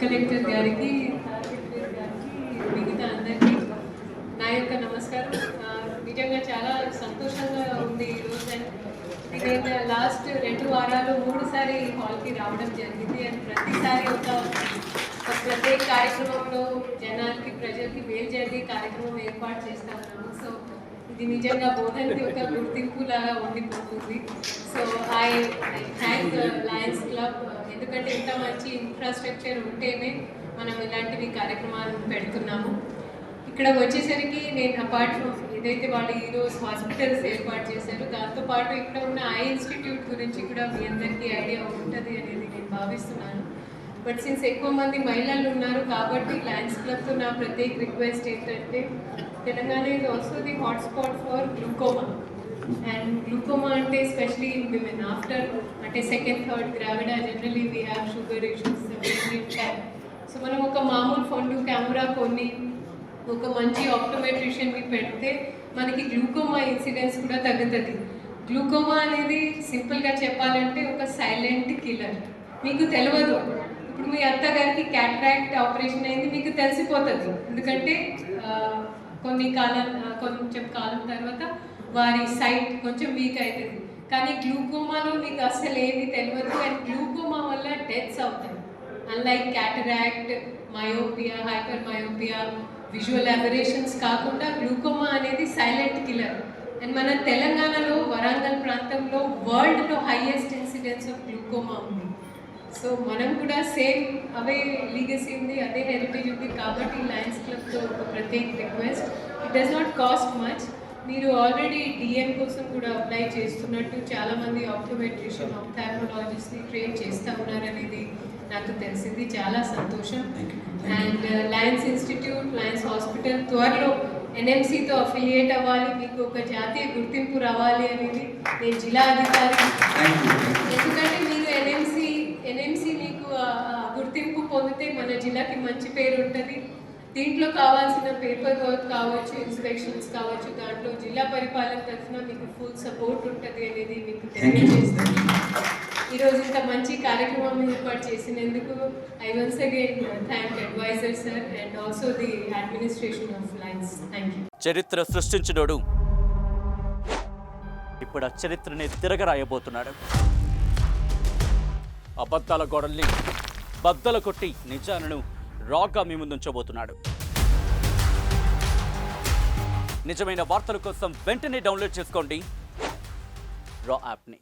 Collector గారికి, మిగతా అందరికీ నా యొక్క నమస్కారం. నిజంగా చాలా సంతోషంగా ఉంది ఈరోజు. నేను లాస్ట్ 2 వారాలు 3 సారి హాల్కి రావడం జరిగింది. అండ్ ప్రతిసారి ఒక ప్రత్యేక కార్యక్రమంలో జనాలకి, ప్రజలకి మేలు జరిగే కార్యక్రమం ఏర్పాటు చేస్తా ఉన్నాము. సో ఇది నిజంగా బోధనకి ఒక గుర్తింపు లాగా ఉండిపోతుంది. So I thank Lions club. ఎందుకంటే ఇంత మంచి ఇన్ఫ్రాస్ట్రక్చర్ ఉంటేనే మనం ఇలాంటివి కార్యక్రమాలు పెడుతున్నాము. ఇక్కడ వచ్చేసరికి నేను అపార్ట్ ఫ్రమ్ ఏదైతే వాళ్ళు ఈరోజు హాస్పిటల్స్ ఏర్పాటు చేశారో దాంతోపాటు ఇక్కడ ఉన్న ఐ ఇన్స్టిట్యూట్ గురించి కూడా మీ అందరికీ ఐడియా ఉంటుంది అనేది నేను భావిస్తున్నాను. బట్ సిన్స్ ఎక్కువ మంది మహిళలు ఉన్నారు కాబట్టి లయన్స్ క్లబ్తో నా ప్రత్యేక రిక్వెస్ట్ ఏంటంటే Telangana is also the hotspot for glaucoma. And glaucoma అంటే ఎస్పెషలీ ఇన్ విమెన్ ఆఫ్టర్ అంటే 2nd, 3rd gravida generally we have sugar issues. So మనం ఒక మామూలు ఫండు కెమెరా కొన్ని ఒక మంచి ఆప్టోమెట్రిషియన్ని పెడితే మనకి గ్లూకోమా ఇన్సిడెన్స్ కూడా తగ్గుతుంది. గ్లూకోమా అనేది సింపుల్గా చెప్పాలంటే ఒక సైలెంట్ కిల్లర్. మీకు తెలియదు. ఇప్పుడు మీ అత్తగారికి క్యాట్రాక్ట్ ఆపరేషన్ అయింది, మీకు తెలిసిపోతుంది. ఎందుకంటే కొంచెం కాలం తర్వాత వారి సైట్ కొంచెం వీక్ అవుతుంది. కానీ గ్లూకోమాలో మీకు అసలు ఏమీ తెలియదు. అండ్ గ్లూకోమా వల్ల డెత్స్ అవుతాయి. Unlike cataract, myopia, hyper myopia, visual aberrations కాకుండా గ్లూకోమా అనేది సైలెంట్ కిల్లర్. అండ్ మన తెలంగాణలో వరంగల్ ప్రాంతంలో వరల్డ్లో హైయెస్ట్ ఇన్సిడెన్స్ ఆఫ్ గ్లూకోమా ఉంది. సో మనం కూడా సేమ్ అవే లీగసీ ఉంది, అదే హెరిటేజ్ ఉంది. కాబట్టి లయన్స్ క్లబ్తో ఒక ప్రత్యేక request, it does not cost much. మీరు ఆల్రెడీ డిఎం కోసం కూడా అప్లై చేస్తున్నట్టు చాలామంది ఆప్టోమెట్రిషియన్, ఆప్థాల్మోలాజిస్ట్ని ట్రైన్ చేస్తూ ఉన్నారనేది నాకు తెలిసింది. చాలా సంతోషం. And Lions institute, Lions hospital త్వరలో ఎన్ఎంసీతో అఫిలియేట్ అవ్వాలి. మీకు ఒక జాతీయ గుర్తింపు రావాలి అనేది నేను జిల్లా అధికారి. ఎందుకంటే మీరు ఎన్ఎంసీ మీకు గుర్తింపు పొందితే మన జిల్లాకి మంచి పేరు ఉంటుంది. దీంట్లో కావాల్సిన పేపర్ వర్క్ కావచ్చు, ఇన్స్పెక్షన్స్ కావచ్చు, దాంట్లో జిల్లా పరిపాలన తరఫున మీకు ఫుల్ సపోర్ట్ ఉంటుంది అనేది మీకు తెలియజేస్తాను. ఈరోజు ఇంత మంచి కార్యక్రమం ఏర్పాటు చేసినందుకు I once again thank adviser sir and also the administration of Lions. Thank you. చరిత్ర సృష్టించినోడు ఇప్పుడు ఆ చరిత్రని తిరగరాయబోతున్నాడు. అబద్ధాల గోడల్ని బద్దలు కొట్టి నిజాలను రాగా మీ ముందుంచబోతున్నాడు. నిజమైన వార్తల కోసం వెంటనే డౌన్లోడ్ చేసుకోండి రా యాప్ని.